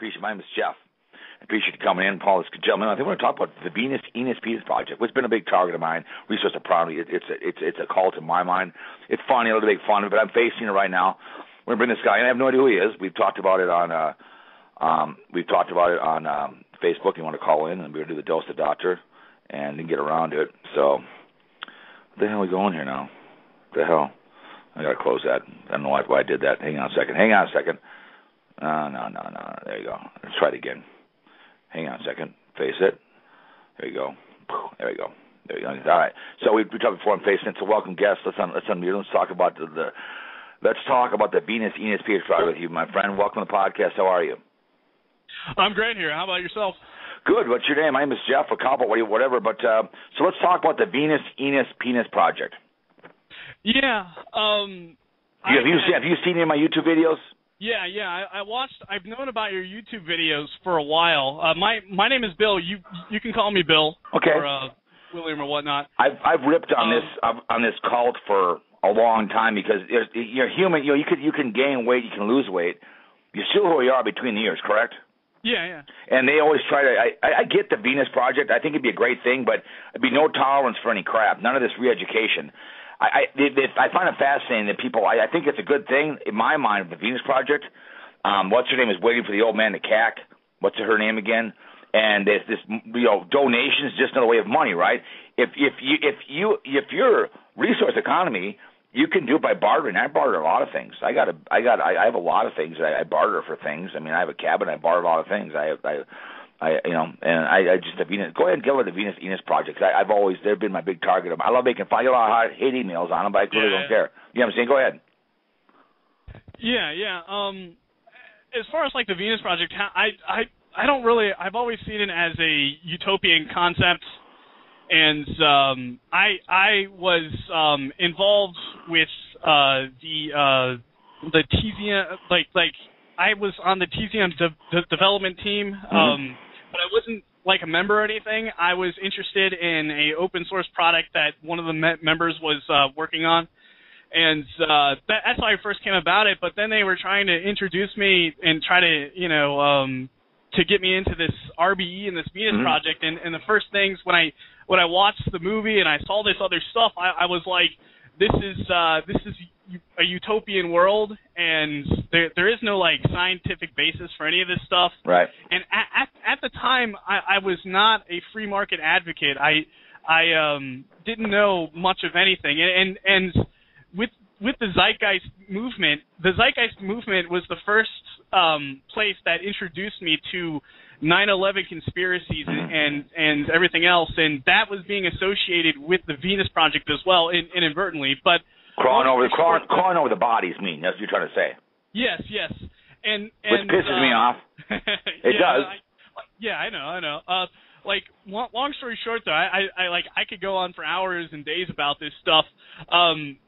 Appreciate it. My name is Jeff. I appreciate you coming in, Paul. This gentleman. I think we're going to talk about the Venus Penis Project, which has been a big target of mine. Research proudly. It's a cult in my mind. It's funny, a little bit fun, but I'm facing it right now. We're going to bring this guy in. I have no idea who he is. We've talked about it on Facebook. You want to call in, and we're going to do the Dose the Doctor and then get around it. So, what the hell are we going here now? What the hell? I got to close that. I don't know why I did that. Hang on a second. No. There you go. Let's try it again. Hang on a second. Face it. There you go. There we go. All right. So we talked before I'm facing it. So welcome guests. Let's unmute. Let's talk about the Venus Penis Project with you, my friend. Welcome to the podcast. How are you? I'm great here. How about yourself? Good. What's your name? My name is Jeff or Cowpote, whatever. But so let's talk about the Venus Penis Project. Yeah. Have you seen any of my YouTube videos? Yeah. I've known about your YouTube videos for a while. My name is Bill. You can call me Bill. Okay. Or William or whatnot. I've ripped on this cult for a long time because you're human. You can gain weight, you can lose weight. You're still who you are between the ears, correct? Yeah. And they always try to. I get the Venus Project. I think it'd be a great thing, but it'd be no tolerance for any crap. None of this re-education. I find it fascinating that people. I think it's a good thing in my mind. The Venus Project. What's her name is waiting for the old man to cack. What's her name again? And there's this, donation is just another way of money, right? If you're resource economy, you can do it by bartering. I barter a lot of things. I have a lot of things. I barter for things. I mean, I have a cabin. I barter a lot of things. Go ahead and give it the Venus Project. They've been my big target. I love making fun. I get a lot of hate emails on them, but I really don't care. You know what I'm saying? Go ahead. Yeah. As far as like the Venus Project, I don't really. I've always seen it as a utopian concept, and I was involved with the Tesium, like I was on the Tesium development team, but I wasn't like a member or anything. I was interested in a open source product that one of the members was working on. And that's how I first came about it. But then they were trying to introduce me and try to, to get me into this RBE and this Venus Project. And the first things when I watched the movie and I saw this other stuff, I was like, this is a utopian world, and there is no like scientific basis for any of this stuff. Right. And at the time, I was not a free market advocate. I didn't know much of anything, and with the Zeitgeist movement was the first place that introduced me to 9/11 conspiracies and everything else, and that was being associated with the Venus Project as well, inadvertently. But crawling over the bodies, that's what you're trying to say. Yes, and which pisses me off. It does. I know. Long story short, though, I could go on for hours and days about this stuff.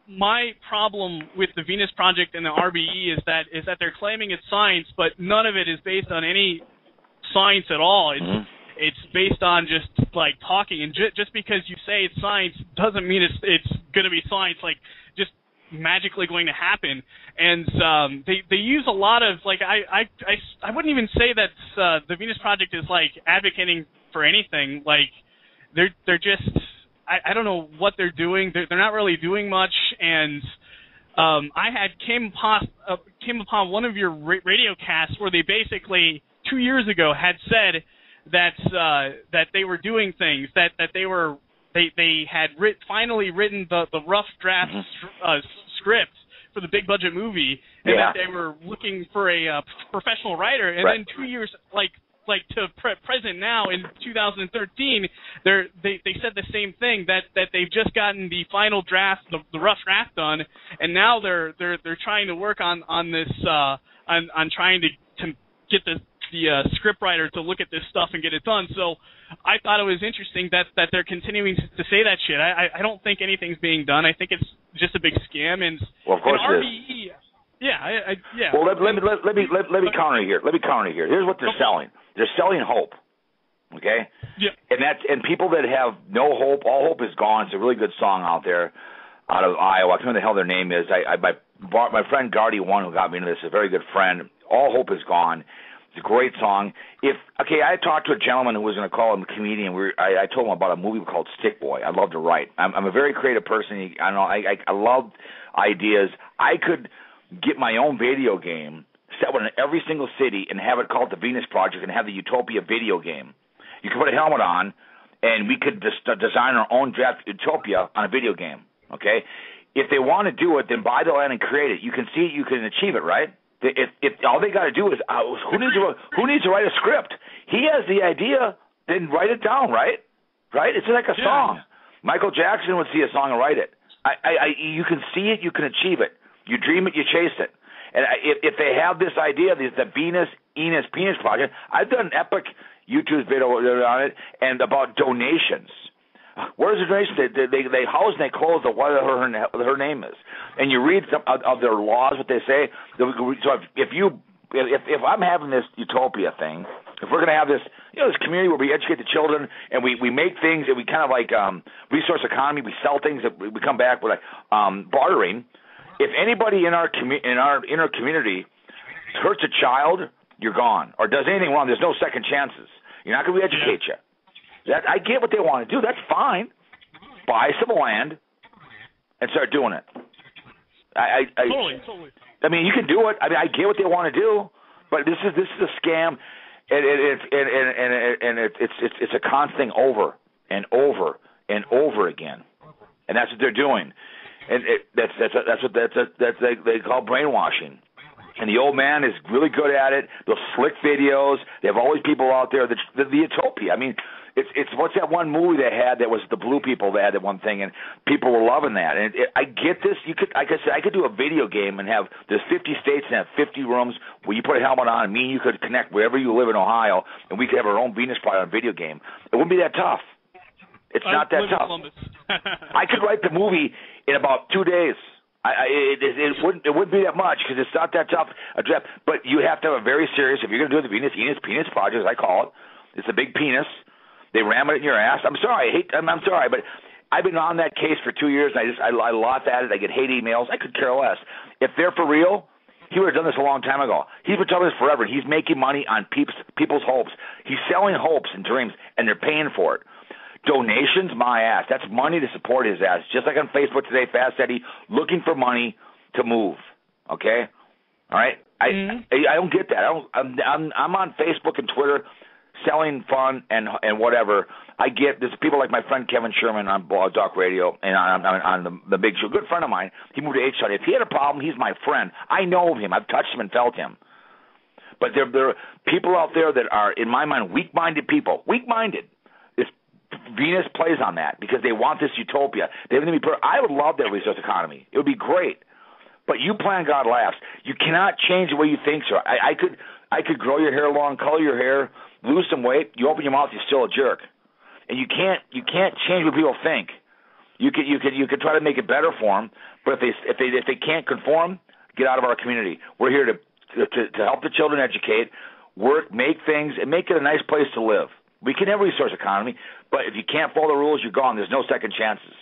My problem with the Venus Project and the RBE is that they're claiming it's science, but none of it is based on any science at all. It's based on just like talking, and just because you say it's science doesn't mean it's going to be science, like just magically going to happen. And they use a lot of like I wouldn't even say that the Venus Project is like advocating for anything. Like they're just I don't know what they're doing. They're not really doing much. And I came upon one of your radio casts where they basically 2 years ago had said that they were doing things, that they had finally written the rough draft script for the big budget movie, and that they were looking for a professional writer. And then 2 years like to present now in 2013, they said the same thing, that they've just gotten the final draft, the rough draft done, and now they're trying to work on this on trying to get the scriptwriter to look at this stuff and get it done. So I thought it was interesting that they're continuing to say that shit. I don't think anything's being done. I think it's just a big scam. And well, of course it is. Yeah. Well, let me counter here. Here's what they're selling. They're selling hope. Okay. Yeah. And people that have no hope, all hope is gone. It's a really good song out there, out of Iowa. I can't remember the hell their name is. My friend Gardy One, who got me into this, is a very good friend. All hope is gone. It's a great song. I talked to a gentleman who was going to call him a comedian. I told him about a movie called Stick Boy. I love to write. I'm a very creative person. I love ideas. I could get my own video game, set one in every single city, and have it called the Venus Project, and have the Utopia video game. You could put a helmet on, and we could design our own draft Utopia on a video game. Okay, if they want to do it, then buy the land and create it. You can see it, you can achieve it, right? If all they got to do is who needs to write a script? He has the idea, then write it down, right? Right? It's like a song. Michael Jackson would see a song and write it. You can see it, you can achieve it. You dream it, you chase it. And if they have this idea, the Venus Enos Penis Project, I've done an epic YouTube video on it and about donations. Where's the donation? They house and they clothe what her name is, and you read some of their laws, what they say. So if I'm having this Utopia thing, if we're going to have this, this community where we educate the children and we make things and we kind of like resource economy, we sell things that we come back with bartering. If anybody in our inner community hurts a child, you're gone, or does anything wrong, there's no second chances. You're not going to re-educate you. I get what they want to do. That's fine. Buy some land and start doing it. Totally. I mean, you can do it. I mean, I get what they want to do, but this is a scam, and it's a constant thing over and over and over again, and that's what they're doing, and that's what they call brainwashing. And the old man is really good at it. Those slick videos. They have always people out there. The Utopia. I mean, it's what's that one movie they had that was the blue people that had that one thing, and people were loving that. And I get this. You could, like I said, I could do a video game and there's 50 states and have 50 rooms where you put a helmet on, and me and you could connect wherever you live in Ohio, and we could have our own Venus Project on a video game. It wouldn't be that tough. It's not that tough. I could write the movie in about 2 days. It wouldn't be that much because it's not that tough a draft. But you have to have a very serious. If you're going to do the Venus Enos Penis Project, as I call it, it's a big penis. They ram it in your ass. I'm sorry. I'm sorry, but I've been on that case for 2 years, and I laugh at it. I get hate emails. I could care less. If they're for real, he would have done this a long time ago. He's been telling this forever. He's making money on people's hopes. He's selling hopes and dreams, and they're paying for it. Donations, my ass. That's money to support his ass. Just like on Facebook today, Fast Eddie, looking for money to move. Okay, all right. I don't get that. I'm on Facebook and Twitter, selling fun and whatever. I get there's people like my friend Kevin Sherman on Blog Talk Radio and on the Big Show. Good friend of mine. He moved to H-Town. If he had a problem, he's my friend. I know him. I've touched him and felt him. But there are people out there that are, in my mind, weak-minded people. Weak-minded. Venus plays on that because they want this utopia. I would love that resource economy. It would be great. But you plan, God laughs. You cannot change the way you think, sir. I could grow your hair long, color your hair, lose some weight. You open your mouth, you're still a jerk. And you can't change what people think. You could try to make it better for them, but if they can't conform, get out of our community. We're here to help the children educate, work, make things, and make it a nice place to live. We can have a resource economy, but if you can't follow the rules, you're gone. There's no second chances.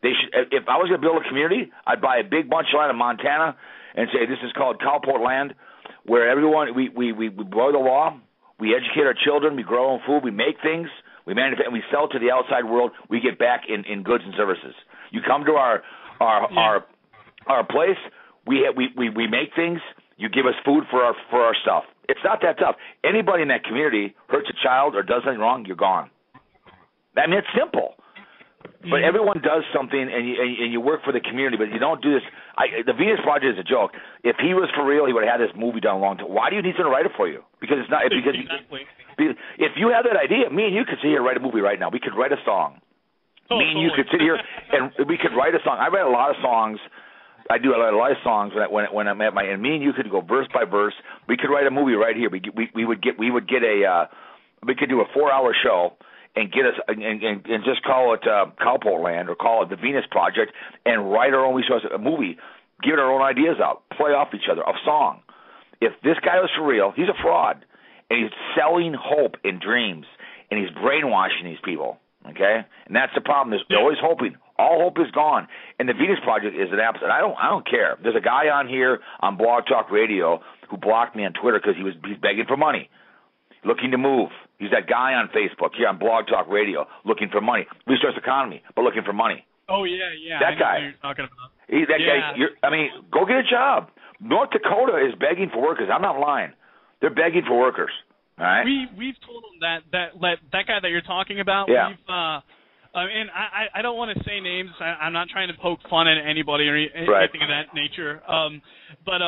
If I was going to build a community, I'd buy a big bunch of land in Montana and say this is called Cowpote land, where everyone we blow the law, we educate our children, we grow our own food, we make things, we manufacture, and we sell to the outside world. We get back in goods and services. You come to our place, we make things. You give us food for our stuff. It's not that tough. Anybody in that community hurts a child or does something wrong, you're gone. I mean, it's simple. But everyone does something, and you work for the community, but you don't do this. The Venus Project is a joke. If he was for real, he would have had this movie done a long time. Why do you need someone to write it for you? Because it's not. Because exactly. If you have that idea, me and you could sit here and write a movie right now. We could write a song. Me and you could sit here and we could write a song. I write a lot of songs. I do a lot of songs when I'm at and me and you could go verse by verse. We could write a movie right here. We could do a 4-hour show and get us and just call it Cowpote Land or call it the Venus Project and write our own resource a movie, give our own ideas out, play off each other, a song. If this guy was for real, he's a fraud, and he's selling hope and dreams, and he's brainwashing these people. Okay, and that's the problem. They're always hoping, All hope is gone. And the Venus Project is an absolute. I don't care. There's a guy on here on Blog Talk Radio who blocked me on Twitter because he's begging for money, looking to move. He's that guy on Facebook here on Blog Talk Radio looking for money. Resource economy, but looking for money. Oh yeah. That guy. You're talking about. Guy. Go get a job. North Dakota is begging for workers. I'm not lying. They're begging for workers. All right. We've told them that guy that you're talking about. Yeah. And I don't want to say names. I'm not trying to poke fun at anybody or anything of that nature. But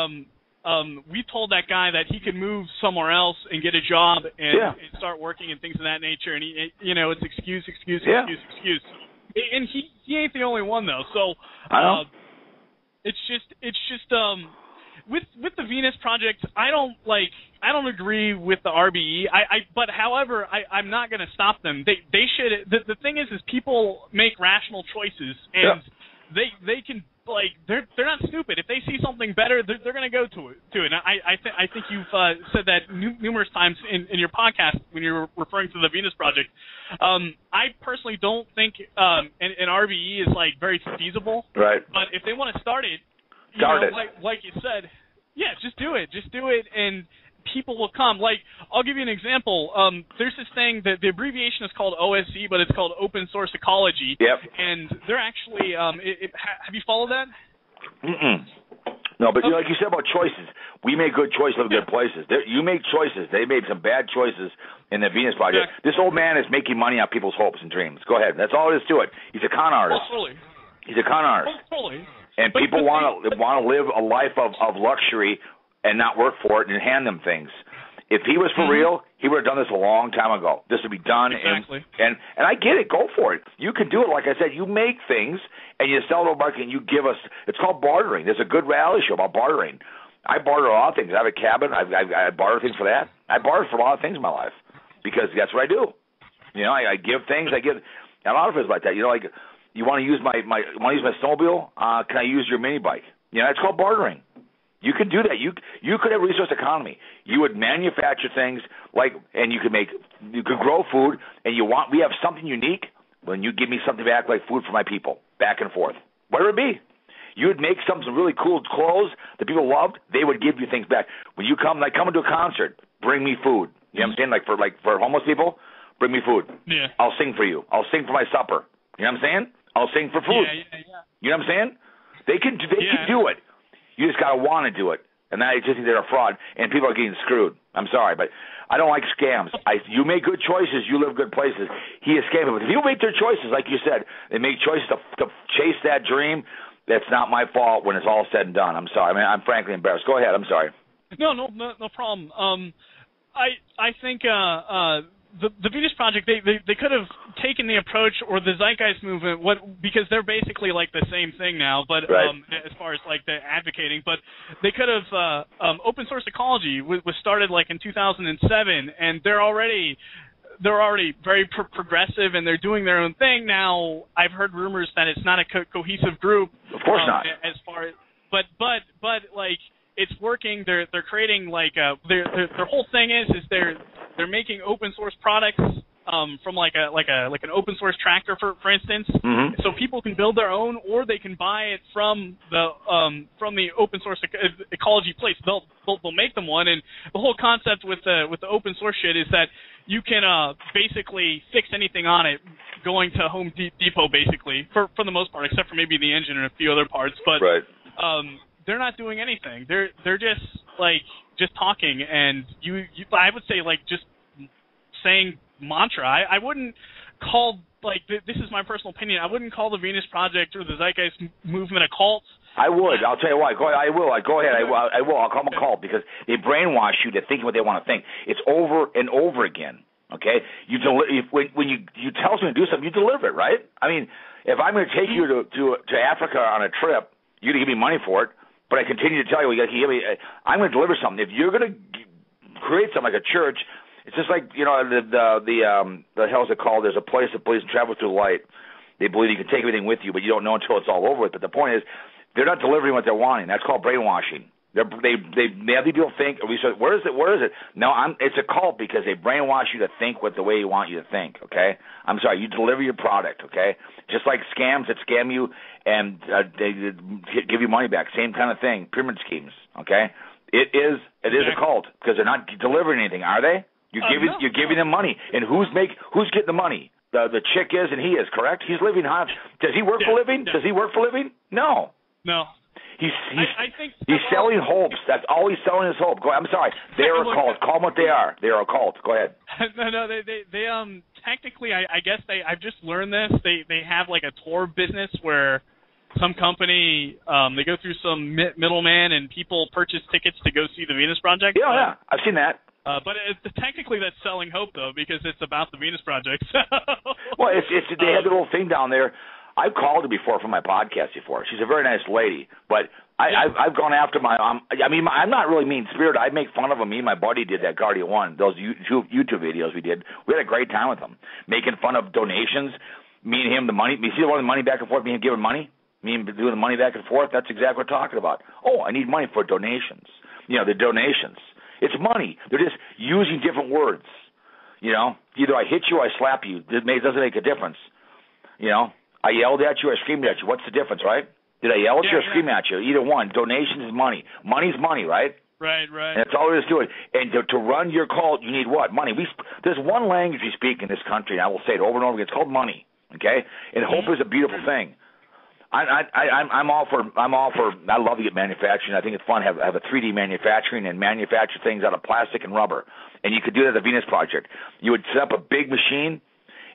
we told that guy that he could move somewhere else and get a job and start working and things of that nature. And he, it's excuse. And he ain't the only one though. So it's just with the Venus Project, I don't agree with the RBE. But however, I'm not going to stop them. They should. The thing is people make rational choices, and they can they're not stupid. If they see something better, they're going to go to it. And I think you've said that numerous times in your podcast when you're referring to the Venus Project. I personally don't think an RBE is very feasible. Right. But if they want to start it. Like you said, just do it. Just do it, and people will come. I'll give you an example. There's this thing that the abbreviation is called OSE, but it's called Open Source Ecology. Yep. And they're actually, have you followed that? No, but like you said about choices, we make good choices, live good places. You make choices. They made some bad choices in the Venus Project. Yeah. This old man is making money on people's hopes and dreams. Go ahead. That's all there is to it. He's a con artist. Totally. He's a con artist. Totally. And people want to live a life of luxury and not work for it and hand them things. If he was for real, he would have done this a long time ago. This would be done. Exactly. And I get it. Go for it. You can do it. Like I said, you make things and you sell to a market and you give us. It's called bartering. There's a good reality show about bartering. I barter a lot of things. I have a cabin. I barter things for that. I barter for a lot of things in my life because that's what I do. I give things. I give a lot of things like that. You want to use my snowmobile? Can I use your mini bike? It's called bartering. You could do that. You could have resource economy. You would manufacture things and you could grow food, and we have something unique. When you give me something back, like food for my people, back and forth, whatever it be. You would make some really cool clothes that people loved. They would give you things back. When you come, come to a concert, bring me food. You know what I'm saying? For homeless people, bring me food. Yeah. I'll sing for you. I'll sing for my supper. You know what I'm saying? I'll sing for food. Yeah. You know what I'm saying? They can do it. You just got to want to do it. And I just think they're a fraud, and people are getting screwed. I'm sorry, but I don't like scams. You make good choices. You live good places. He is scamming. But if people make their choices, like you said, they make choices to chase that dream, that's not my fault when it's all said and done. I'm sorry. I'm frankly embarrassed. Go ahead. I'm sorry. No problem. I think the Venus Project, they could have taken the approach, or the Zeitgeist movement, because they're basically the same thing now, but as far as the advocating, but they could have Open Source Ecology was started in 2007, and they're already very progressive, and they're doing their own thing now. I've heard rumors that it's not a cohesive group. Of course not. As far as but it's working. They're creating their whole thing is they're making open source products from an open source tractor for instance, so people can build their own, or they can buy it from the open source ecology place. They'll make them one, and the whole concept with the open source shit is that you can basically fix anything on it going to Home Depot basically for the most part, except for maybe the engine and a few other parts, but they're not doing anything. They're just talking, and I would say just saying mantra. I wouldn't call this is my personal opinion. I wouldn't call the Venus Project or the Zeitgeist movement a cult. I would. I'll tell you why. Go ahead. I will. Go ahead. I will. I'll call them a cult because they brainwash you to thinking what they want to think. It's over and over again. Okay. When you tell someone to do something, you deliver it, right? I mean, if I'm going to take you to Africa on a trip, you're going to give me money for it. But I continue to tell you, I'm going to deliver something. If you're going to create something like a church, it's just like, the hell's it called? There's a place that believes in travel through light. They believe you can take everything with you, but you don't know until it's all over with. But the point is, they're not delivering what they're wanting. That's called brainwashing. They have these people think. We said, where is it? Where is it? No, it's a cult because they brainwash you to think the way you want you to think. Okay, I'm sorry. You deliver your product. Okay, just like scams that scam you and they give you money back. Same kind of thing. Pyramid schemes. Okay, it is a cult because they're not delivering anything, are they? You're giving them money, and who's getting the money? The chick is, and he is, correct? He's living high. Does he work for a living? Does he work for a living? No. He's selling hopes. That's all he's selling is hope. I'm sorry. They're a cult. Call them what they are. They're a cult. Go ahead. No. They technically, I guess I've just learned this. They have like a tour business where some company they go through some middleman and people purchase tickets to go see the Venus Project. Yeah, I've seen that. But technically that's selling hope, though, because it's about the Venus Project. Well, they have the little thing down there. I've called her before for my podcast before. She's a very nice lady, but I've gone after my I'm not really mean-spirited. I make fun of them. Me and my buddy did that Guardian 1, those YouTube videos we did. We had a great time with them, making fun of donations. Me and him, the money. You see the money back and forth, me and giving money? Me and doing the money back and forth? That's exactly what we're talking about. Oh, I need money for donations. The donations. It's money. They're just using different words. Either I hit you or I slap you. It doesn't make a difference. I yelled at you or I screamed at you. What's the difference, right? Did I yell at you or scream at you? Either one. Donations is money. Money's money, right? Right. And that's all there is to it. And to run your cult, you need what? Money. There's one language we speak in this country, and I will say it over and over again. It's called money, okay? And hope is a beautiful thing. I'm all for. I love to get manufacturing. I think it's fun to have a 3D manufacturing and manufacture things out of plastic and rubber. And you could do that at the Venus Project. You would set up a big machine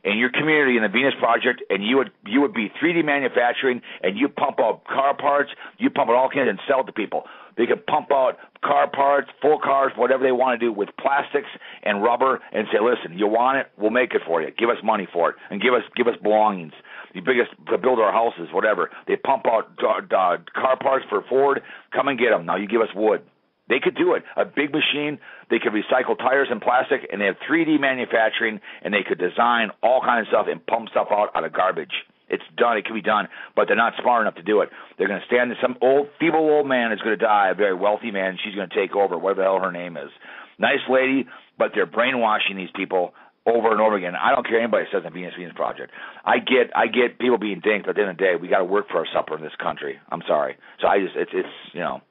in your community in the Venus Project, and you would be 3D manufacturing, and you pump out car parts, you pump out all kinds and sell it to people. They could pump out car parts, full cars, whatever they want to do with plastics and rubber, and say, listen, you want it, we'll make it for you. Give us money for it, and give us belongings. You build our houses, whatever. They pump out car parts for Ford. Come and get them. Now you give us wood. They could do it. A big machine. They could recycle tires and plastic, and they have 3D manufacturing, and they could design all kinds of stuff and pump stuff out of garbage. It's done. It can be done, but they're not smart enough to do it. They're going to stand. Some feeble old man is going to die, a very wealthy man. She's going to take over, whatever the hell her name is. Nice lady, but they're brainwashing these people over and over again. I don't care what anybody says in the Venus Project. I get people being dinked, but at the end of the day, we got to work for our supper in this country. I'm sorry. So I just, it's I don't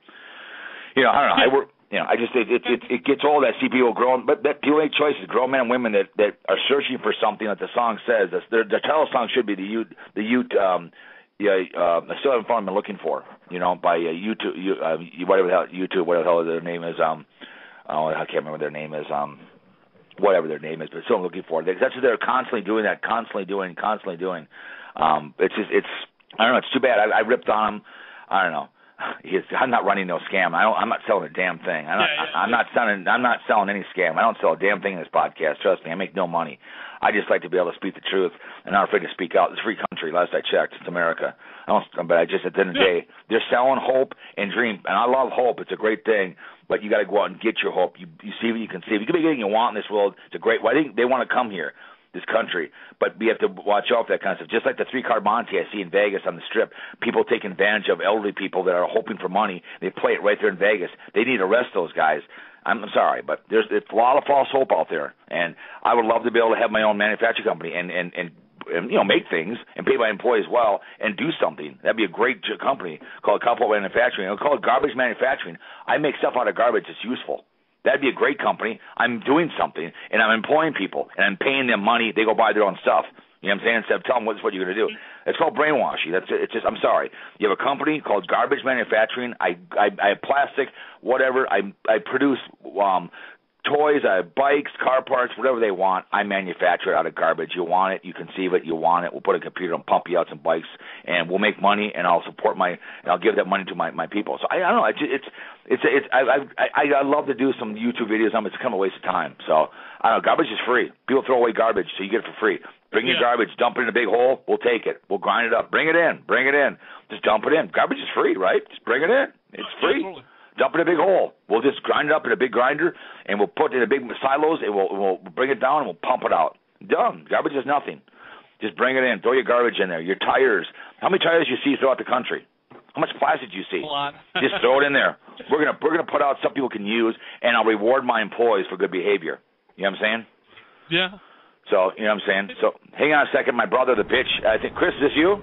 know. I work. It gets old. I see people growing, but people make choices. Grown men and women that are searching for something that the song says. The title of the song should be I still haven't found what I'm looking for. By whatever the hell their name is. I can't remember their name is. Whatever their name is, but still I'm looking for. That's what they're constantly doing. Constantly doing. It's I don't know. It's too bad. I ripped on him. I don't know. I'm not running no scam. I'm not selling a damn thing. I'm not selling any scam. I don't sell a damn thing in this podcast. Trust me, I make no money. I just like to be able to speak the truth and not afraid to speak out. It's a free country. Last I checked, it's America. But I just at the end of the day, they're selling hope and dream, and I love hope. It's a great thing. But you got to go out and get your hope. You see what you can see. You can be anything you want in this world. It's a great. Well, I think they want to come here, this country, but we have to watch out for that kind of stuff. Just like the 3-car Monte I see in Vegas on the Strip, people taking advantage of elderly people that are hoping for money. They play it right there in Vegas. They need to arrest those guys. I'm sorry, but there's a lot of false hope out there, and I would love to be able to have my own manufacturing company and make things and pay my employees well and do something. That'd be a great company called Cowpote Manufacturing. I'll call it Garbage Manufacturing. I make stuff out of garbage that's useful. That'd be a great company. I'm doing something, and I'm employing people, and I'm paying them money. They go buy their own stuff. You know what I'm saying? Instead of telling them what you're going to do. It's called brainwashing. It's just. I'm sorry. You have a company called Garbage Manufacturing. I have plastic, whatever. I produce toys, bikes, car parts, whatever they want. I manufacture it out of garbage. You want it, you conceive it, you want it. We'll put a computer and pump you out some bikes, and we'll make money, and I'll support and I'll give that money to my people. So I don't know. I love to do some YouTube videos. It's kind of a waste of time. So I don't know. Garbage is free. People throw away garbage, so you get it for free. Bring your garbage, dump it in a big hole. We'll take it. We'll grind it up. Bring it in. Just dump it in. Garbage is free, right? Just bring it in. It's free. Absolutely. Dump it in a big hole. We'll just grind it up in a big grinder, and we'll put it in a big silos, and we'll bring it down, and we'll pump it out. Done. Garbage is nothing. Just bring it in. Throw your garbage in there. Your tires. How many tires do you see throughout the country? How much plastic do you see? A lot. Just throw it in there. We're gonna put out stuff people can use, and I'll reward my employees for good behavior. You know what I'm saying? Yeah. So, you know what I'm saying? So, hang on a second. My brother, the bitch. I think, Chris, is this you?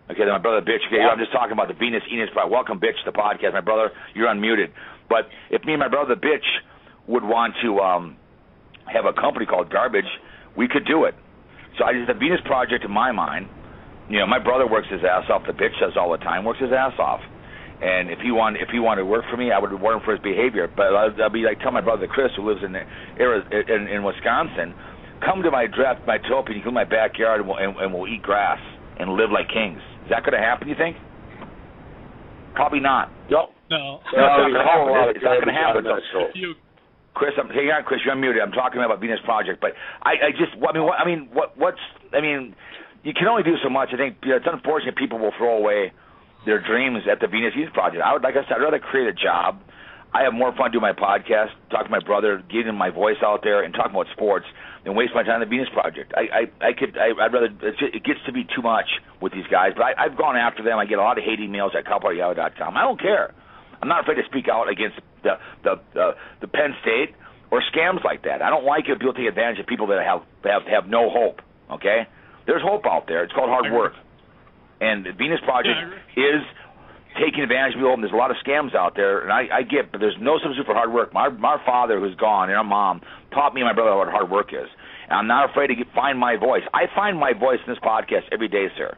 Okay, then my brother, the bitch. Okay, I'm just talking about the Venus Enos Project. Welcome, bitch, to the podcast. My brother, you're unmuted. But if me and my brother, the bitch, would want to have a company called Garbage, we could do it. So, the Venus Project, in my mind, you know, my brother works his ass off. The bitch does all the time, works his ass off. And if he wanted to work for me, I would reward him for his behavior. But I'll be like, tell my brother Chris, who lives in Wisconsin, come to my Topia, you come to my backyard, and we'll eat grass and live like kings. Is that going to happen, you think? Probably not. No. It's not going to happen. Chris, hang on, Chris, you're unmuted. I'm talking about Venus Project, but you can only do so much. I think it's unfortunate people will throw away their dreams at the Venus Youth Project. I'd rather create a job. I have more fun doing my podcast, talking to my brother, getting my voice out there, and talking about sports than waste my time on the Venus Project. I'd rather. It gets to be too much with these guys, but I've gone after them. I get a lot of hate emails at cowpote.com. I don't care. I'm not afraid to speak out against the Penn State or scams like that. I don't like it when people take advantage of people that have no hope. Okay, there's hope out there. It's called hard work. And the Venus Project is taking advantage of people, and there's a lot of scams out there, and I get, but there's no substitute for hard work. My father, who's gone, and our mom, taught me and my brother what hard work is. And I'm not afraid to find my voice. I find my voice in this podcast every day, sir.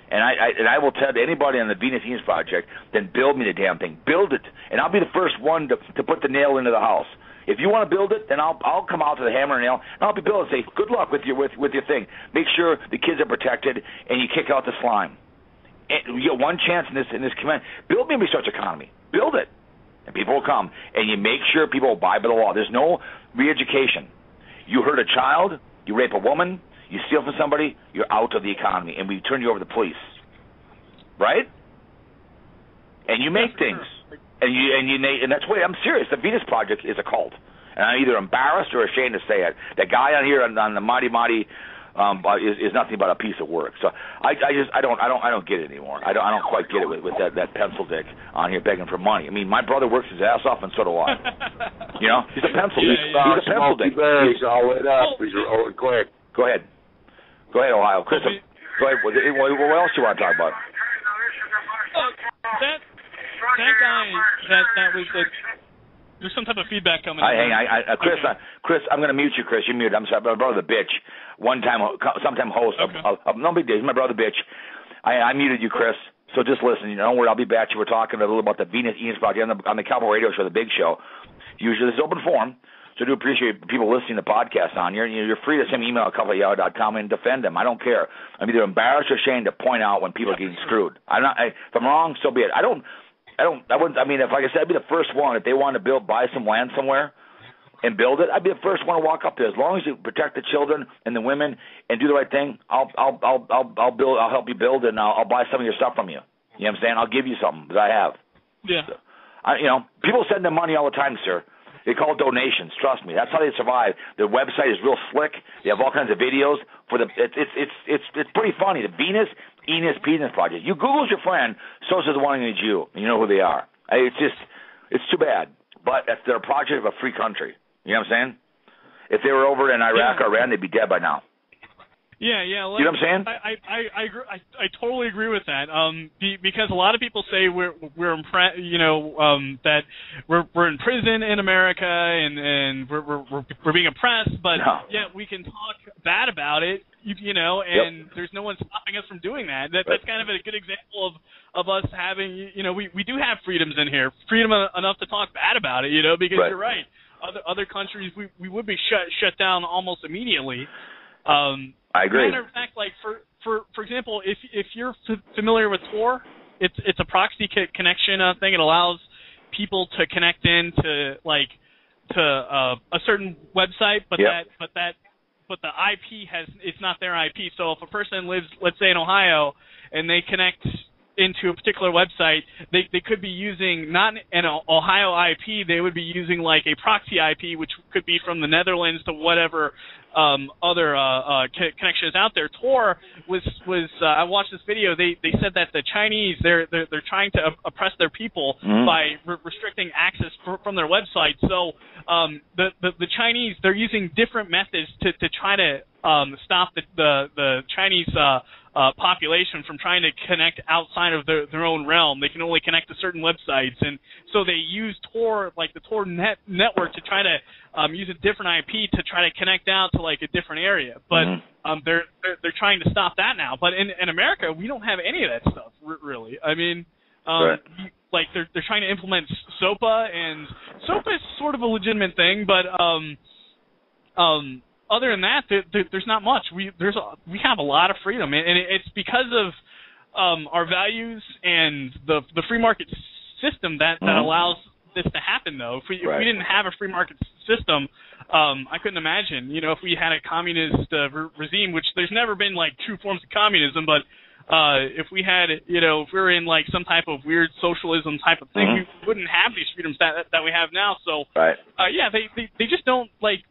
And I will tell anybody on the Venus Enos Project, then build me the damn thing. Build it. And I'll be the first one to put the nail into the house. If you want to build it, then I'll come out to the hammer and nail, and I'll be building and say, good luck with your thing. Make sure the kids are protected, and you kick out the slime. And you get one chance in this command. Build me a research economy. Build it, and people will come. And you make sure people abide by the law. There's no re-education. You hurt a child, you rape a woman, you steal from somebody, you're out of the economy, and we turn you over to the police, right? And you make things. Sure. And that's why I'm serious. The Venus Project is a cult, and I'm either embarrassed or ashamed to say it. That guy on here on the Mighty is nothing but a piece of work. So I don't get it anymore. I don't quite get it with that pencil dick on here begging for money. I mean, my brother works his ass off, and so do I. You know, he's a pencil dick. He's a pencil dick. He's all lit up. He's rolling quick. Go ahead, Ohio. Chris, go ahead. What else do you want to talk about? That guy that was there's some type of feedback coming in. Chris, I'm going to mute you, Chris. You're muted. I'm sorry, my brother, the bitch. Sometime host of No Big Days. My brother, bitch. I muted you, Chris. So just listen. Don't worry. I'll be back. We're talking a little about the Venus Enos Project on the Cowboy Radio Show, the Big Show. Usually this is open forum. So I do appreciate people listening to podcasts on here. You're free to send me email at cowboyhour.com and defend them. I don't care. I'm either embarrassed or ashamed to point out when people are getting screwed. If I'm wrong, so be it. I wouldn't. I mean, like I said, I'd be the first one if they wanted to buy some land somewhere and build it. I'd be the first one to walk up there. As long as you protect the children and the women and do the right thing, I'll build. I'll help you build, and I'll buy some of your stuff from you. You know what I'm saying? I'll give you something that I have. Yeah. So, people send them money all the time, sir. They call it donations. Trust me, that's how they survive. Their website is real slick. They have all kinds of videos for it's pretty funny. The Venus Enos Project. You Google's your friend, so says the one in you, and you know who they are. It's too bad, but they're a project of a free country. You know what I'm saying? If they were over in Iraq or Iran, they'd be dead by now. Yeah. You know what I'm saying? I agree. I totally agree with that. Because a lot of people say we're impressed. That we're in prison in America and we're being oppressed, but yet we can talk bad about it. And there's no one stopping us from doing that. That's kind of a good example of us having. We do have freedoms in here. Freedom enough to talk bad about it. Because you're right. Other countries we would be shut down almost immediately. I agree. Matter of fact, like for example, if you're familiar with Tor, it's a proxy connection thing. It allows people to connect into a certain website, but the IP it's not their IP. So if a person lives, let's say in Ohio, and they connect into a particular website, they could be using not an Ohio IP, they would be using like a proxy IP, which could be from the Netherlands to whatever other connection is out there. Tor was I watched this video. They said that the Chinese they're trying to oppress their people by restricting access from their website. So the Chinese, they're using different methods to try to stop the Chinese population from trying to connect outside of their own realm. They can only connect to certain websites, and so they use Tor, like the Tor network, to try to use a different IP to try to connect out to like a different area. But they're trying to stop that now. But in America, we don't have any of that stuff really. I mean, like they're trying to implement SOPA, and SOPA is sort of a legitimate thing, but other than that, there's not much. We have a lot of freedom, and it's because of our values and the free market system that allows this to happen. Though, if we didn't have a free market system, I couldn't imagine. You know, if we had a communist regime, which there's never been like true forms of communism, but if we had, you know, if we were in like some type of weird socialism type of thing, we wouldn't have these freedoms that we have now. So, yeah, they just don't like.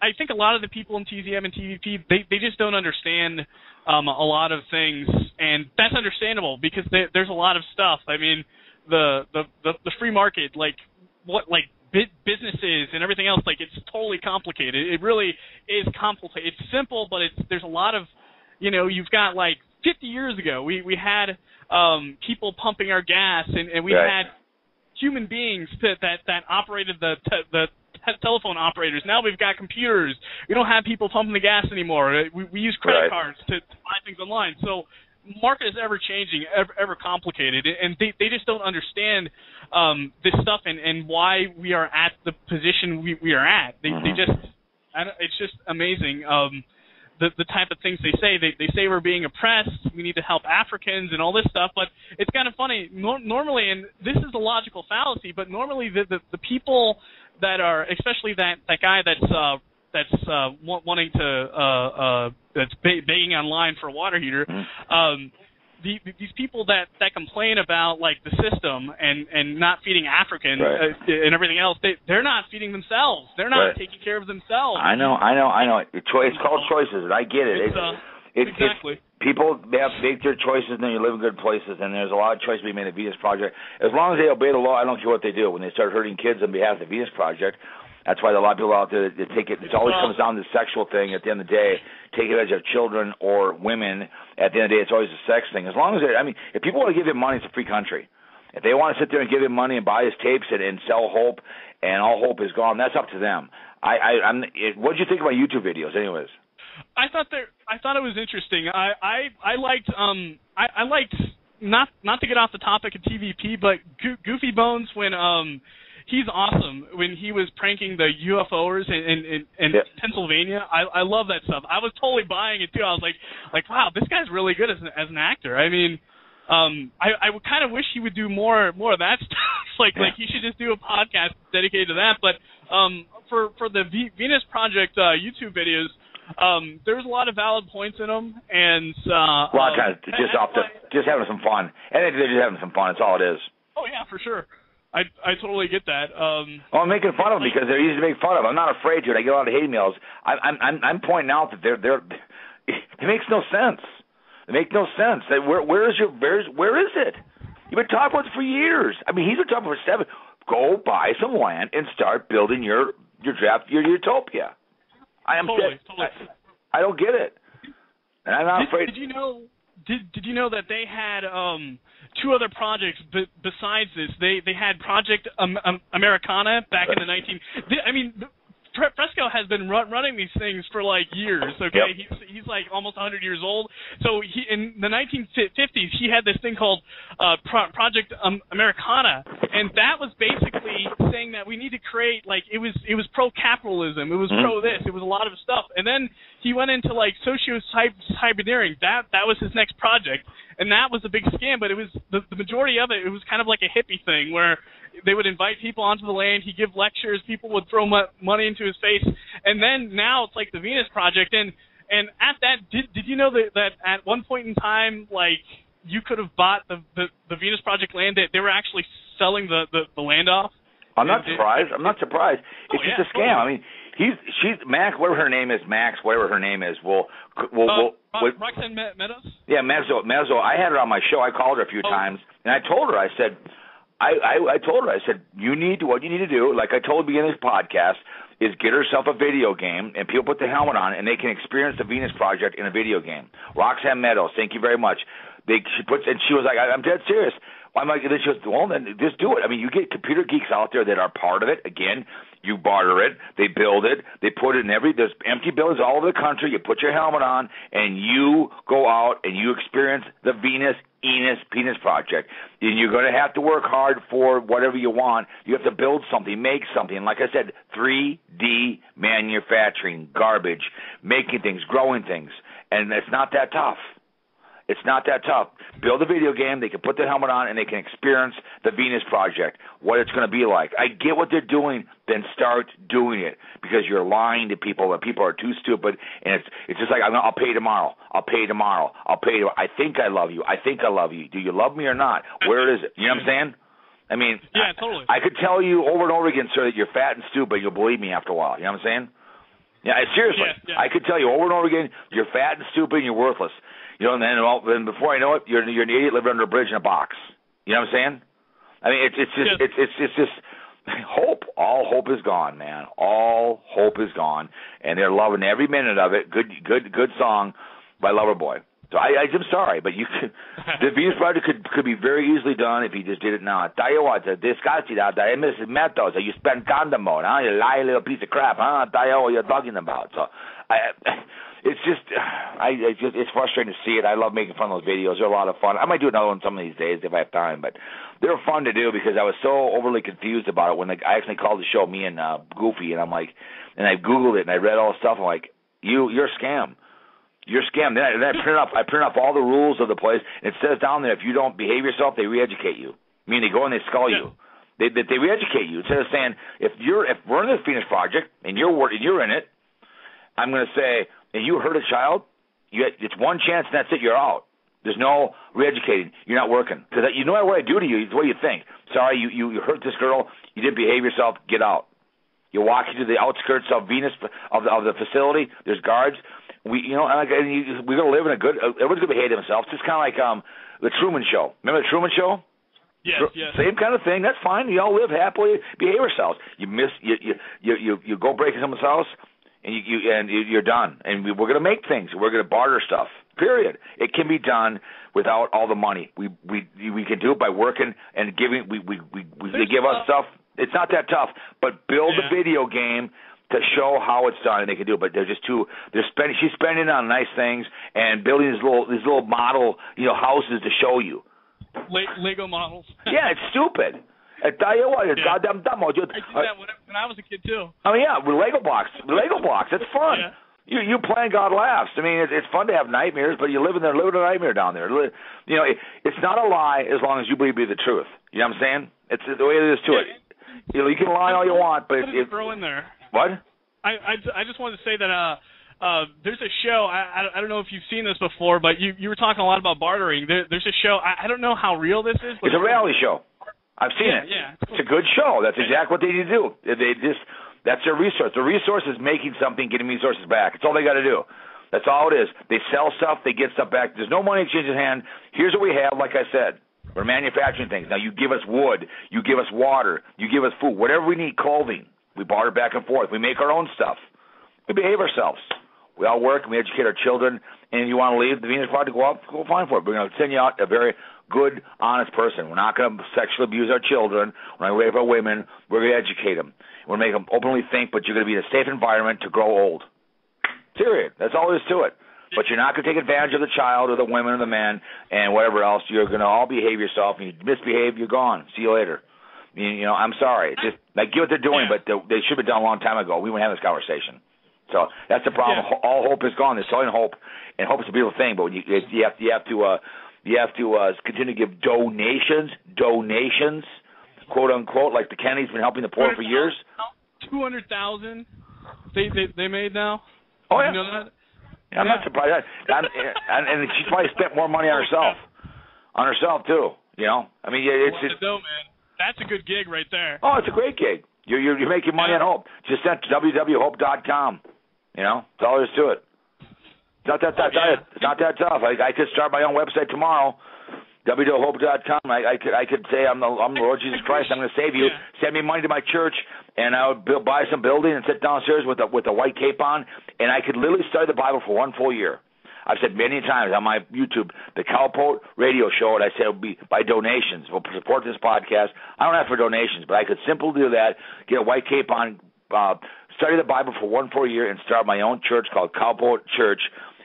I think a lot of the people in TZM and TVP, they just don't understand a lot of things, and that's understandable because there's a lot of stuff. I mean, the free market, like businesses and everything else, like it's totally complicated. It really is complicated. It's simple, but there's a lot of, you know, you've got like 50 years ago, we had people pumping our gas, and we had human beings that operated the telephone operators. Now we've got computers. We don't have people pumping the gas anymore. We use credit cards to buy things online. So market is ever changing, ever complicated, and they just don't understand this stuff and why we are at the position we are at. They just, it's just amazing. The type of things they say. They say we're being oppressed, we need to help Africans and all this stuff, but it's kind of funny. Normally, and this is a logical fallacy, but normally the people that are, especially that guy that's wanting to that's begging online for a water heater, these people that complain about like the system and not feeding Africans and everything else, they're not feeding themselves. They're not taking care of themselves. I know. It's called choices, and I get it. Exactly. People, they have to make their choices, and then you live in good places, and there's a lot of choices being made at Venus Project. As long as they obey the law, I don't care what they do. When they start hurting kids on behalf of the Venus Project, that's why a lot of people out there that take it. It always comes down to the sexual thing. At the end of the day, take it as their children or women. At the end of the day, it's always a sex thing. As long as if people want to give him money, it's a free country. If they want to sit there and give him money and buy his tapes and sell hope, and all hope is gone, that's up to them. What did you think about YouTube videos, anyways? I thought it was interesting. I liked not to get off the topic of TVP, but Goofy Bones when he's awesome when he was pranking the UFOers in Pennsylvania. I love that stuff. I was totally buying it too. I was like wow, this guy's really good as an actor. I mean, I would kind of wish he would do more of that stuff. Like he should just do a podcast dedicated to that. But for the Venus Project YouTube videos, there's a lot of valid points in them, and a lot of times just having some fun. And they're just having some fun. That's all it is. Oh yeah, for sure. I totally get that. I'm making fun of them because they're easy to make fun of. I'm not afraid to. I get a lot of hate emails. I'm pointing out that they're it makes no sense. It makes no sense. Where is it? You've been talking about it for years. I mean, he's been talking for 7. Go buy some land and start building your utopia. I am totally. I don't get it, and I'm not afraid. Did you know? Did you know that they had 2 other projects besides this? They had Project Americana back in the I mean, Fresco has been running these things for like years. Okay, he's like almost 100 years old. So in the 1950s, he had this thing called Project Americana, and that was basically saying that we need to create like it was pro-capitalism, it was pro this, it was a lot of stuff. And then he went into like socio-cyberneering. That was his next project, and that was a big scam. But it was the majority of it. It was kind of like a hippie thing where they would invite people onto the land. He'd give lectures. People would throw money into his face. And then now it's like the Venus Project. And at that, did you know that at one point in time, like you could have bought the Venus Project land. They were actually selling the land off. I'm not surprised. It's just a scam. I mean, she's Max, whatever her name is, will Roxanne Meadows? Yeah, Mezzo. I had her on my show. I called her a few times, and I told her, I said, what you need to do, like I told you in this podcast, is get herself a video game, and people put the helmet on, and they can experience the Venus Project in a video game. Roxanne Meadows, thank you very much. She was like, I'm dead serious. I'm like, then she goes, well, then just do it. I mean, you get computer geeks out there that are part of it. Again, you barter it, they build it, they put it in there's empty buildings all over the country. You put your helmet on, and you go out and you experience the Venus Penis Project. And you're going to have to work hard for whatever you want. You have to build something, make something. And like I said, 3D manufacturing, garbage, making things, growing things. And it's not that tough. It's not that tough. Build a video game. They can put the helmet on, and they can experience the Venus Project, what it's going to be like. I get what they're doing. Then start doing it, because you're lying to people, and people are too stupid. And it's just like, I'll pay tomorrow. I think I love you. Do you love me or not? Where is it? You know what I'm saying? I mean, yeah, totally. I could tell you over and over again, sir, that you're fat and stupid. You'll believe me after a while. You know what I'm saying? Yeah, seriously. Yeah. I could tell you over and over again, you're fat and stupid and you're worthless. You know, and then before I know it, you're an idiot living under a bridge in a box. You know what I'm saying? I mean, it's just hope. All hope is gone, man. All hope is gone, and they're loving every minute of it. Good song by Loverboy. So I'm sorry, but the Venus Project could be very easily done if you just did it now. I tell you what, the disgusting out there, Mrs. Meadows, you spend condom mode, huh? You lying little piece of crap, huh? I tell you what you're talking about. So it's frustrating to see it. I love making fun of those videos. They're a lot of fun. I might do another one some of these days if I have time, but they're fun to do because I was so overly confused about it when I actually called the show, me and Goofy, and I'm like, and I Googled it and I read all the stuff. I'm like, you're a scam. You're a scam. Then I print up all the rules of the place. And it says down there, if you don't behave yourself, they re-educate you. I mean, they go and they skull you. They re-educate you. Instead of saying, if we're in this Venus Project and you're in it, I'm going to say, and you hurt a child, it's one chance and that's it. You're out. There's no re-educating. You're not working. Because you know what I do to you is the way you think. Sorry, you hurt this girl. You didn't behave yourself. Get out. You walk into the outskirts of Venus of the facility. There's guards. We're going to live in everyone's going to behave themselves. It's kind of like the Truman Show. Remember the Truman Show? Yes. Same kind of thing. That's fine. You all live happily, behave yourselves. You go break someone's house, and you're done. And we're going to make things. We're going to barter stuff. Period. It can be done without all the money. We can do it by working and giving. They give us stuff. It's not that tough. But build a video game to show how it's done, and they can do it, but they're just too. She's spending on nice things and building these little model, houses to show you. Lego models. Yeah, it's stupid. I tell you what, it's goddamn dumb. I did that when I was a kid too. Oh yeah, with Lego blocks. It's fun. Yeah. You play and God laughs. I mean, it's fun to have nightmares, but you're living a nightmare down there. It's not a lie as long as you believe it be the truth. You know what I'm saying? It's the way it is to it. You can lie all you want, but throw in there. What? I just wanted to say that there's a show. I don't know if you've seen this before, but you were talking a lot about bartering. There's a show. I don't know how real this is. But it's a reality show. I've seen it. Yeah, it's a good show. That's exactly what they need to do. That's their resource. The resource is making something, getting resources back. That's all they got to do. That's all it is. They sell stuff, they get stuff back. There's no money exchange in hand. Here's what we have. Like I said, we're manufacturing things. Now you give us wood, you give us water, you give us food, whatever we need, clothing. We barter back and forth. We make our own stuff. We behave ourselves. We all work and we educate our children. And you want to leave the Venus Project, go fine for it. We're going to send you out a very good, honest person. We're not going to sexually abuse our children. We're not going to rape our women. We're going to educate them. We're going to make them openly think, but you're going to be in a safe environment to grow old. Period. That's all there is to it. But you're not going to take advantage of the child or the women or the men and whatever else. You're going to all behave yourself. And you misbehave, you're gone. See you later. I'm sorry. It's just, I get what they're doing, but they should have been done a long time ago. We wouldn't have this conversation. So that's the problem. Yeah. All hope is gone. They're selling hope, and hope is a beautiful thing. But when you have to continue to give donations, quote unquote, like the Kennedys been helping the poor for years. 200,000 they made now. Oh yeah. You know that? Yeah, I'm not surprised. And she probably spent more money on herself. on herself too. You know, I mean, it's man. That's a good gig right there. Oh, it's a great gig. You're making money on hope. Just send to www.hope.com. You know, that's all there is to it. It's not that It's not that tough. I could start my own website tomorrow. www.hope.com. I could say I'm the Lord Jesus Christ. I'm going to save you. Yeah. Send me money to my church, and I would buy some building and sit downstairs with a white cape on, and I could literally study the Bible for 1 full year. I've said many times on my YouTube, the Cowpote radio show, and I said it would be by donations. We'll support this podcast. I don't ask for donations, but I could simply do that, get a white cape on, study the Bible for 1 full year, and start my own church called Cowpote Church,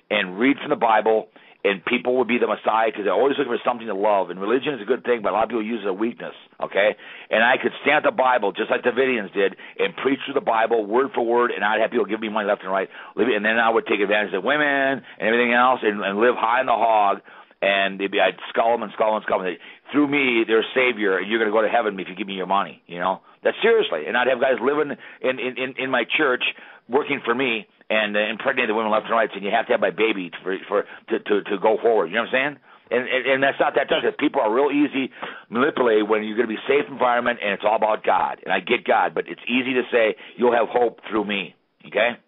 and read from the Bible, and people would be the Messiah because they're always looking for something to love. And religion is a good thing, but a lot of people use it as a weakness, okay? And I could stand the Bible just like the Davidians did and preach through the Bible word for word, and I'd have people give me money left and right. And then I would take advantage of women and everything else and live high on the hog, and I'd skull them and skull them and skull them. Through me, they're a savior, and you're going to go to heaven if you give me your money, you know? That's seriously. And I'd have guys living in my church working for me, and impregnate the women left and right, and you have to have my baby to go forward. You know what I'm saying? And that's not that tough. People are real easy manipulated when you're going to be safe environment, and it's all about God. And I get God, but it's easy to say you'll have hope through me. Okay,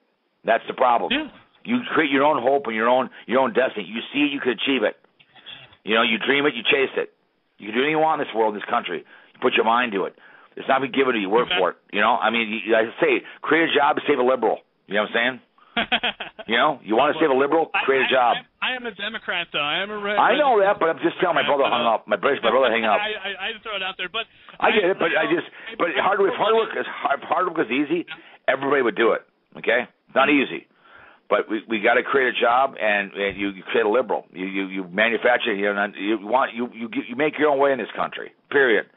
that's the problem. Yeah. You create your own hope and your own destiny. You see it, you can achieve it. You know, you dream it, you chase it. You can do anything you want in this world, in this country. You put your mind to it. It's not been given to you. Work for it. You know, I mean, I say, create a job to save a liberal. You know what I'm saying? You know, you want to save a liberal, create a job. I am a Democrat, though. I know that, but I'm just telling my brother hung up. My brother hung up. I just throw it out there, but I get it. But hard work is easy. Everybody would do it. Okay, it's not easy, but we got to create a job, and you create a liberal. You manufacture. You make your own way in this country. Period.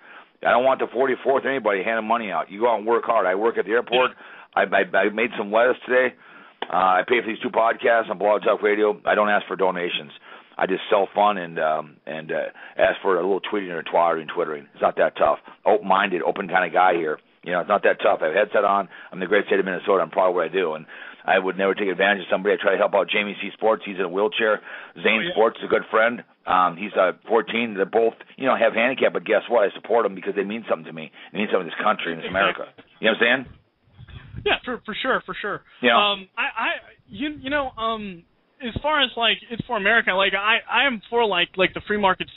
I don't want the 44th anybody handing money out. You go out and work hard. I work at the airport. I made some lettuce today. I pay for these 2 podcasts on Blog Talk Radio. I don't ask for donations. I just sell fun and ask for a little tweeting or twittering. It's not that tough. Open-minded, open kind of guy here. You know, it's not that tough. I have a headset on. I'm in the great state of Minnesota. I'm proud of what I do. And I would never take advantage of somebody. I try to help out Jamie C. Sports. He's in a wheelchair. Zane Sports is a good friend. He's 14. They're both, have handicap, but guess what? I support them because they mean something to me. They mean something to this country and this America. You know what I'm saying? Yeah, for sure. Yeah. As far as it's for America, I am for the free market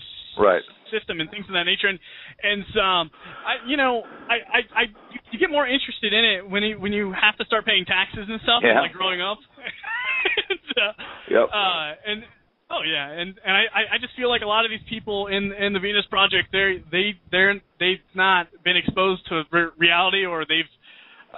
system and things of that nature, and you get more interested in it when you have to start paying taxes and stuff, growing up. Yep. And I just feel like a lot of these people in the Venus Project, they've not been exposed to reality, or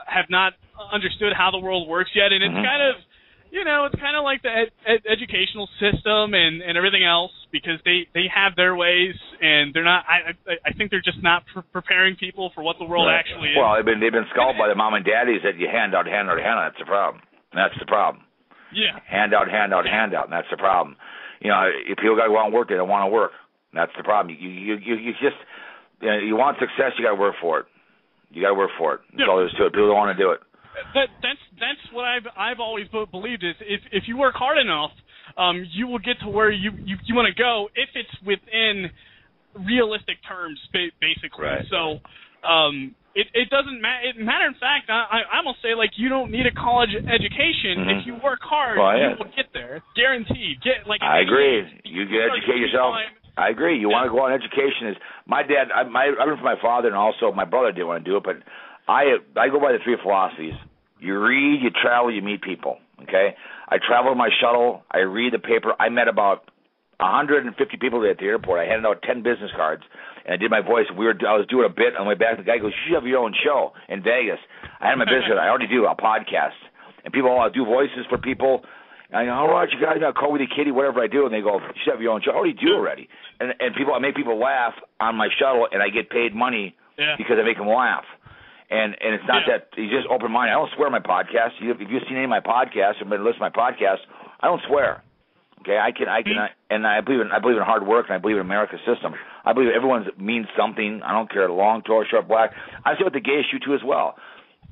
have not understood how the world works yet, and it's kind of, it's kind of like the educational system and everything else, because they have their ways, and they're not. I think they're just not preparing people for what the world actually is. Well, they've been skulled by the mom and daddies that you hand out. That's the problem. Yeah. Hand out, and that's the problem. If people got to go out and work, they don't want to work. That's the problem. You just, you want success, you got to work for it. You got to work for it. That's all there is to it. People don't want to do it. That's what I've always believed is if you work hard enough, you will get to where you want to go if it's within realistic terms, basically. Right. So it doesn't matter. Matter of fact, I almost say you don't need a college education. If you work hard, you will get there. It's guaranteed. I agree. You can educate yourself. I agree. You want to go on education. My dad, I learned from my father, and also my brother didn't want to do it, but I go by the 3 philosophies. You read, you travel, you meet people, okay? I travel in my shuttle. I read the paper. I met about 150 people at the airport. I handed out 10 business cards, and I did my voice. I was doing a bit on the way back. The guy goes, "You should have your own show in Vegas." I had my business. I already do a podcast, and people do voices for people. And I go, "All right, you guys, call me the kitty, whatever I do." And they go, "You should have your own show." I already do already. And I make people laugh on my shuttle, and I get paid money because I make them laugh. And it's not that you just open mind. I don't swear on my podcast. If you've seen any of my podcasts or been listening to my podcast, I don't swear. Okay, I believe in hard work, and I believe in America's system. I believe everyone means something. I don't care, long, tall, short, black. I say with the gay issue too as well.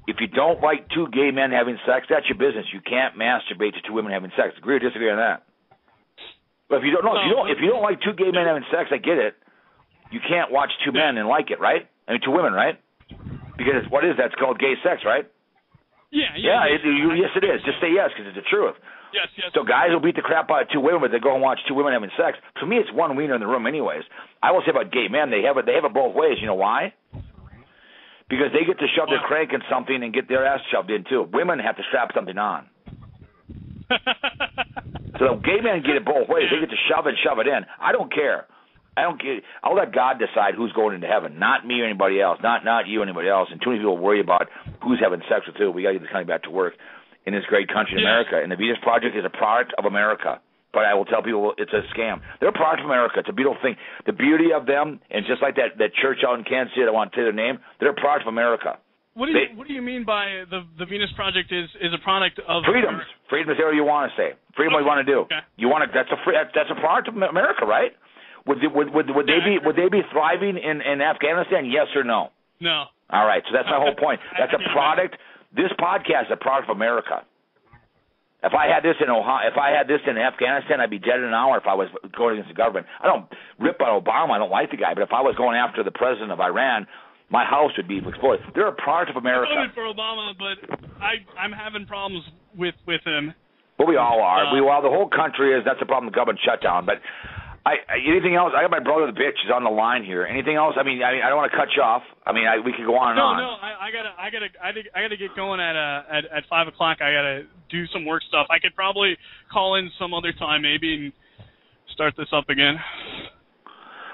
If you don't like 2 gay men having sex, that's your business. You can't masturbate to 2 women having sex. Agree or disagree on that? But if you don't like two gay men having sex, I get it. You can't watch two men and like it, right? I mean, two women, right? Because what is that? It's called gay sex, right? Yeah. Yes, it is. Just say yes, because it's the truth. Yes. So guys will beat the crap out of two women, but they go and watch two women having sex. For me, it's one wiener in the room, anyways. I will say about gay men, they have it both ways. You know why? Because they get to shove their crank in something and get their ass shoved in too. Women have to strap something on. So gay men get it both ways. They get to shove it in. I don't care. I'll let God decide who's going into heaven, not me or anybody else, not you or anybody else. And too many people worry about who's having sex with who. We got to get this country back to work in this great country, America. And the Venus Project is a product of America. But I will tell people it's a scam. They're a product of America. It's a beautiful thing. The beauty of them, and just like that church out in Kansas City, I want to say their name, they're a product of America. What do you mean by the Venus Project is a product of freedoms? America? Freedom is whatever you want to say. Freedom what you want to do. Okay. You want to. That's a product of America, right? Would they be thriving in Afghanistan? Yes or no? No. All right. So that's my whole point. That's a product. This podcast is a product of America. If I had this in Afghanistan, I'd be dead in an hour if I was going against the government. I don't rip on Obama. I don't like the guy. But if I was going after the president of Iran, my house would be exploded. They're a product of America. I voted for Obama, but I'm having problems with him. Well, we all are. The whole country is. That's the problem. The government shutdown. But anything else? I got my brother, the bitch, is on the line here. Anything else? I mean, I don't want to cut you off. I mean, we could go on and on. No. I gotta get going at 5 o'clock. I gotta do some work stuff. I could probably call in some other time maybe and start this up again.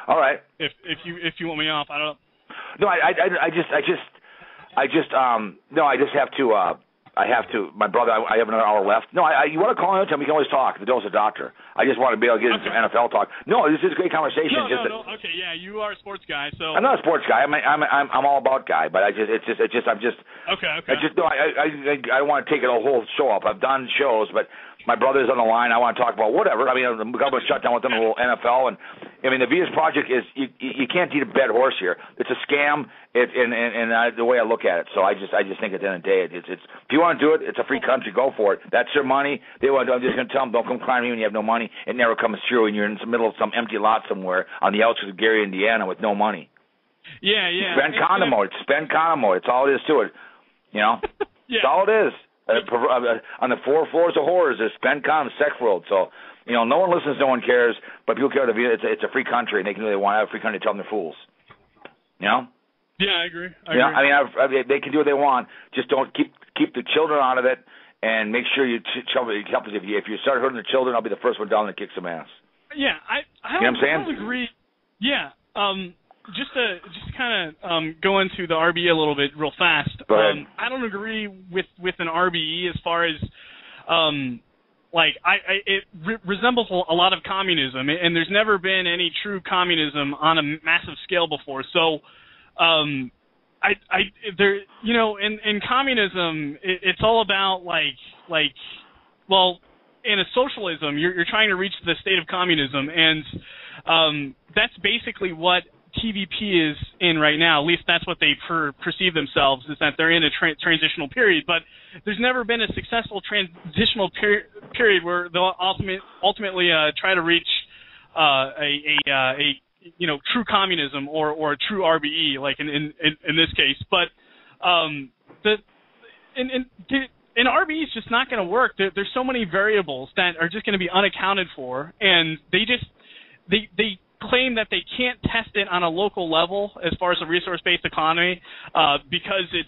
All right. If you want me off, I don't. No, I just have to. I have to. My brother, I have another hour left. No, you want to call in? We can always talk. The Dose of Doctor. I just want to be able to get some NFL talk. No, this is a great conversation. No. Okay, yeah, you are a sports guy, so. I'm not a sports guy. I'm all about guy, but I'm just. Okay. I don't want to take it a whole show up. I've done shows, but my brother's on the line. I want to talk about whatever. I mean, the government shut down with them, a little NFL, and I mean, the Venus Project is you can't eat a dead horse here. It's a scam. The way I look at it. So I just think at the end of the day, it's if you want to do it, it's a free country. Go for it. That's their money. I'm just going to tell them, don't come crying to me when you have no money. It never comes through, and you're in the middle of some empty lot somewhere on the outskirts of Gary, Indiana, with no money. Yeah. Spend condom mode. Spend condom mode. It's all it is to it. You know. Yeah. That's all it is. On the 4 floors of horrors, there's spend condom sex world. So. You know, no one listens, no one cares, but people care. It's a free country, and they can do what they want. I have a free country to tell them they're fools. You know? Yeah, I agree. I mean, they can do what they want. Just don't keep the children out of it, and make sure you help us. If you start hurting the children, I'll be the first one down to kick some ass. Yeah, I you know what I'm saying? don't agree. Yeah, just to kind of go into the RBE a little bit real fast. Go ahead. I don't agree with an RBE as far as it resembles a lot of communism, and there's never been any true communism on a massive scale before. So, in communism, it's all about in a socialism, you're trying to reach the state of communism, and that's basically what TVP is in right now. At least that's what they perceive themselves, is that they're in a transitional period. But there's never been a successful transitional period where they'll ultimately try to reach a true communism or a true RBE, like in this case. But an RBE is just not going to work. There's so many variables that are just going to be unaccounted for, and they claim that they can't test it on a local level as far as a resource-based economy because it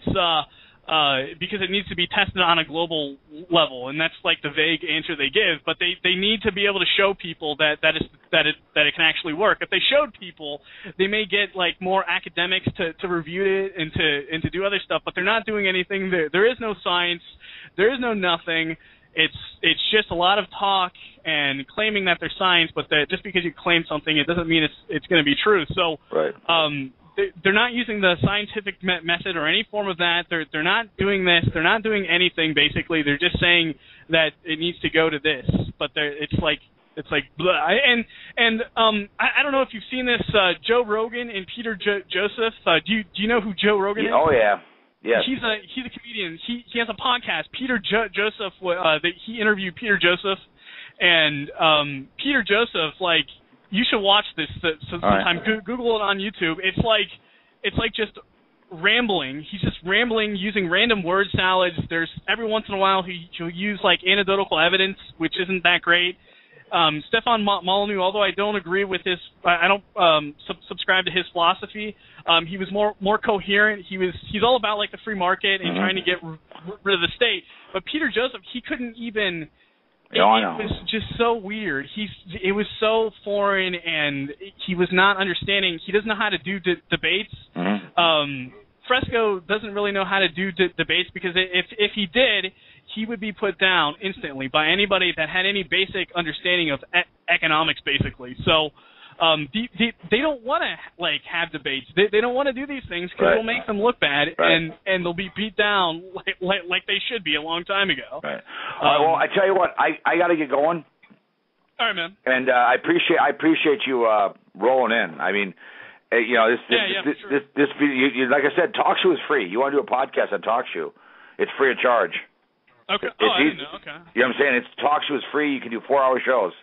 needs to be tested on a global level, and that's like the vague answer they give. But they need to be able to show people that it can actually work. If they showed people, they may get like more academics to review it and to do other stuff. But they're not doing anything. There is no science. There is no nothing. It's just a lot of talk and claiming that they're science, but just because you claim something, it doesn't mean it's going to be true. So, right. They're not using the scientific method or any form of that. They're not doing this. They're not doing anything. Basically, they're just saying that it needs to go to this. But it's like blah. And I don't know if you've seen this. Joe Rogan and Peter Joseph. Do you know who Joe Rogan is? Oh yeah. Yes. He's a comedian. He has a podcast. Peter Joseph. He interviewed Peter Joseph, And Peter Joseph, like, you should watch this sometime. Right. Google it on YouTube. It's like just rambling. He's just rambling using random word salads. There's every once in a while he'll use like anecdotal evidence, which isn't that great. Stefan Molyneux, although I don't agree with his, I don't subscribe to his philosophy. He was more coherent. He's all about like the free market and trying to get rid of the state. But Peter Joseph, he couldn't even. It was just so weird. It was so foreign, and he was not understanding. He doesn't know how to do debates. Fresco doesn't really know how to do debates because if he did, he would be put down instantly by anybody that had any basic understanding of economics, basically. So they don't want to like have debates. They don't want to do these things because it'll make them look bad, and they'll be beat down like they should be a long time ago. Right. Well, I tell you what, I got to get going. All right, man. And I appreciate you rolling in. I mean, this like I said, Talk Shoe is free. You want to do a podcast on Talk Shoe, it's free of charge. Okay. I didn't know. Okay. You know what I'm saying? It's Talk Shoe is free. You can do 4-hour shows.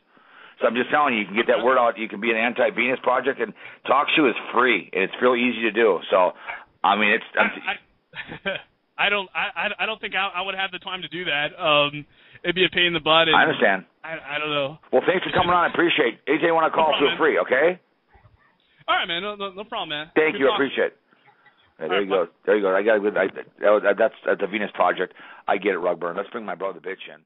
So I'm just telling you can get that word out. You can be an anti-Venus project, and Talk Shoe is free, and it's real easy to do. So, I mean, it's. I don't think I would have the time to do that. It'd be a pain in the butt. I understand. I don't know. Well, thanks for coming on. I appreciate it. Anything you want to call, feel free. Okay. All right, man. No problem, man. Thank you. I appreciate it. Right, there you go. There you go. I got a good. That's the Venus project. I get it, Rugburn. Let's bring my brother Bitch in.